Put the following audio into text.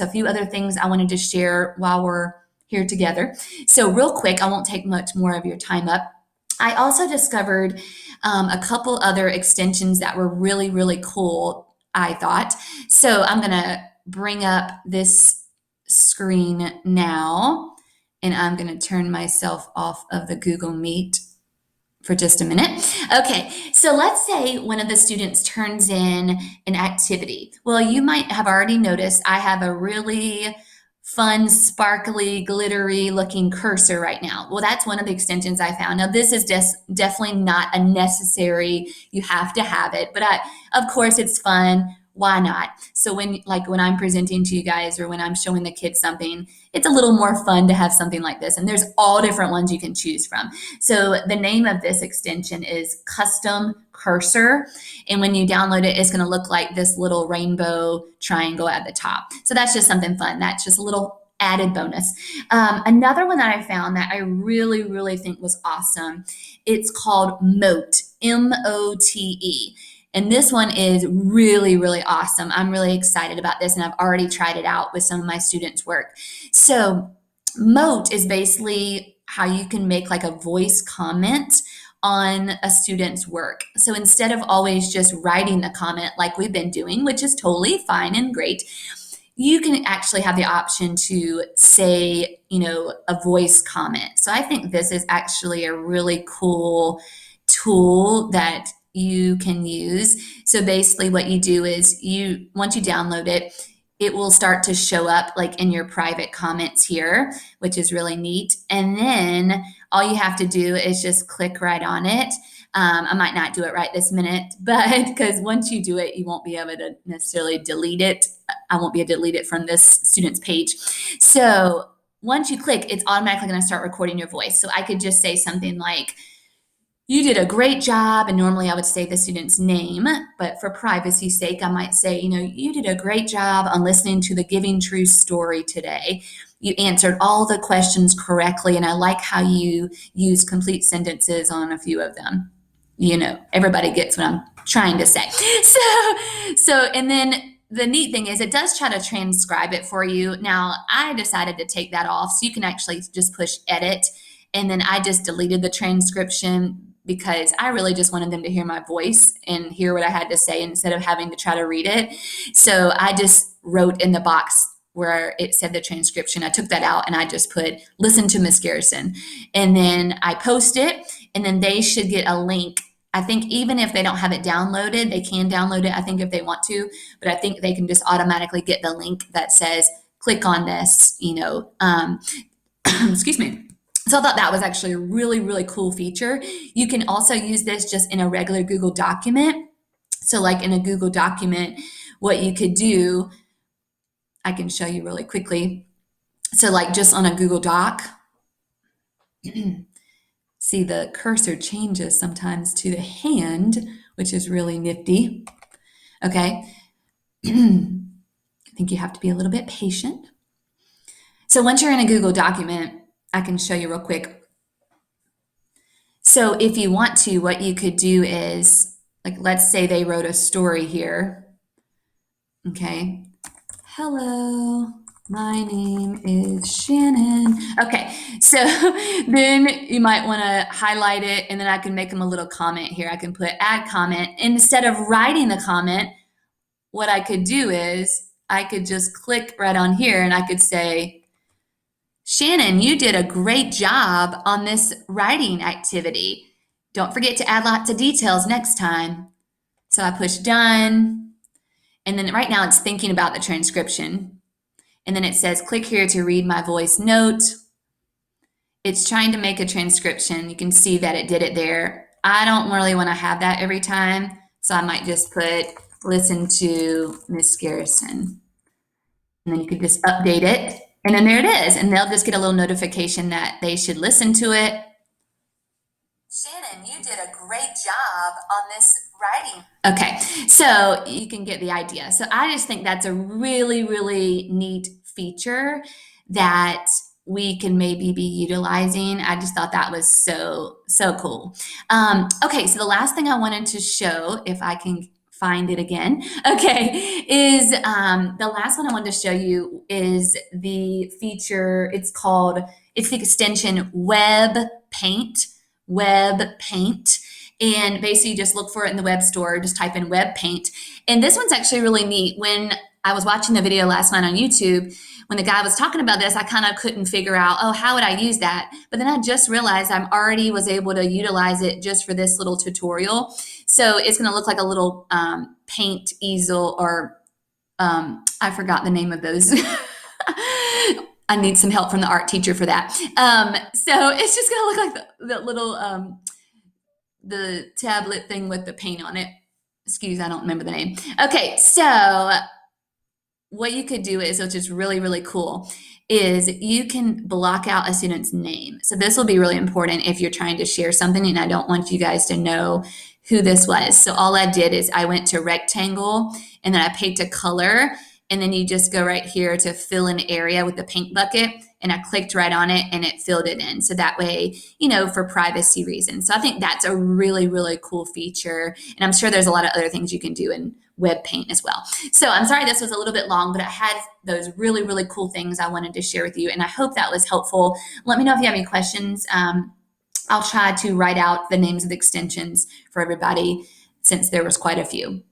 a few other things I wanted to share while we're here together. So real quick, I won't take much more of your time up. I also discovered a couple other extensions that were really, really cool, I thought. So I'm going to bring up this screen now, and I'm going to turn myself off of the Google Meet for just a minute. Okay, so let's say one of the students turns in an activity. Well, you might have already noticed I have a really fun, sparkly, glittery looking cursor right now. Well, that's one of the extensions I found. Now, this is just definitely not a necessary, you have to have it, but of course it's fun. Why not? So when I'm presenting to you guys or when I'm showing the kids something, it's a little more fun to have something like this. And there's all different ones you can choose from. So the name of this extension is Custom Cursor. And when you download it, it's going to look like this little rainbow triangle at the top. So that's just something fun. That's just a little added bonus. Another one that I found that I really, really think was awesome, it's called Mote, M-O-T-E. And this one is really, really awesome. I'm really excited about this, and I've already tried it out with some of my students' work. So Mote is basically how you can make like a voice comment on a student's work. So instead of always just writing the comment like we've been doing, which is totally fine and great, you can actually have the option to say, a voice comment. So I think this is actually a really cool tool that you can use. So basically what you do is once you download it, it will start to show up like in your private comments here, which is really neat. And then all you have to do is just click right on it. I might not do it right this minute, but because once you do it, you won't be able to necessarily delete it. I won't be able to delete it from this student's page. So once you click, it's automatically going to start recording your voice. So I could just say something like, "You did a great job," and normally I would say the student's name, but for privacy's sake, I might say, "You did a great job on listening to the Giving True story today. You answered all the questions correctly, and I like how you use complete sentences on a few of them." Everybody gets what I'm trying to say. And then the neat thing is it does try to transcribe it for you. Now, I decided to take that off, so you can actually just push edit, and then I just deleted the transcription because I really just wanted them to hear my voice and hear what I had to say instead of having to try to read it. So I just wrote in the box where it said the transcription. I took that out and I just put, "Listen to Miss Garrison." And then I post it, and then they should get a link. I think even if they don't have it downloaded, they can download it, I think, if they want to, but I think they can just automatically get the link that says, "Click on this," excuse me. So I thought that was actually a really, really cool feature. You can also use this just in a regular Google document. So like in a Google document, what you could do, I can show you really quickly. So like just on a Google Doc, see the cursor changes sometimes to the hand, which is really nifty. Okay. I think you have to be a little bit patient. So once you're in a Google document, I can show you real quick. So if you want to, what you could do is, like, let's say they wrote a story here. Okay. "Hello, my name is Shannon." Okay, so then you might want to highlight it, and then I can make them a little comment here. I can put add comment. Instead of writing the comment, what I could do is I could just click right on here and I could say, "Shannon, you did a great job on this writing activity. Don't forget to add lots of details next time." So I push done. And then right now it's thinking about the transcription. And then it says, "Click here to read my voice note." It's trying to make a transcription. You can see that it did it there. I don't really want to have that every time. So I might just put, "Listen to Miss Garrison." And then you can just update it. And then there it is. And they'll just get a little notification that they should listen to it. "Shannon, you did a great job on this writing." Okay, so you can get the idea. So I just think that's a really, really neat feature that we can maybe be utilizing. I just thought that was so, so cool. Okay, so the last thing I wanted to show, if I can find it again. Okay, is the last one I wanted to show you is the feature. It's the extension Web Paint. Web Paint. And basically, you just look for it in the web store, just type in Web Paint. And this one's actually really neat. When I was watching the video last night on YouTube, when the guy was talking about this, I kind of couldn't figure out, oh, how would I use that? But then I just realized I already was able to utilize it just for this little tutorial. So it's going to look like a little paint easel, or I forgot the name of those. I need some help from the art teacher for that. So it's just going to look like the little the tablet thing with the paint on it. Excuse, I don't remember the name. Okay, so what you could do is, which is really, really cool, is you can block out a student's name. So this will be really important if you're trying to share something and I don't want you guys to know who this was. So all I did is I went to rectangle and then I picked a color, and then you just go right here to fill an area with the paint bucket, and I clicked right on it and it filled it in. So that way, for privacy reasons. So I think that's a really, really cool feature. And I'm sure there's a lot of other things you can do in Web Paint as well. So I'm sorry this was a little bit long, but I had those really, really cool things I wanted to share with you. And I hope that was helpful. Let me know if you have any questions. I'll try to write out the names of the extensions for everybody since there was quite a few.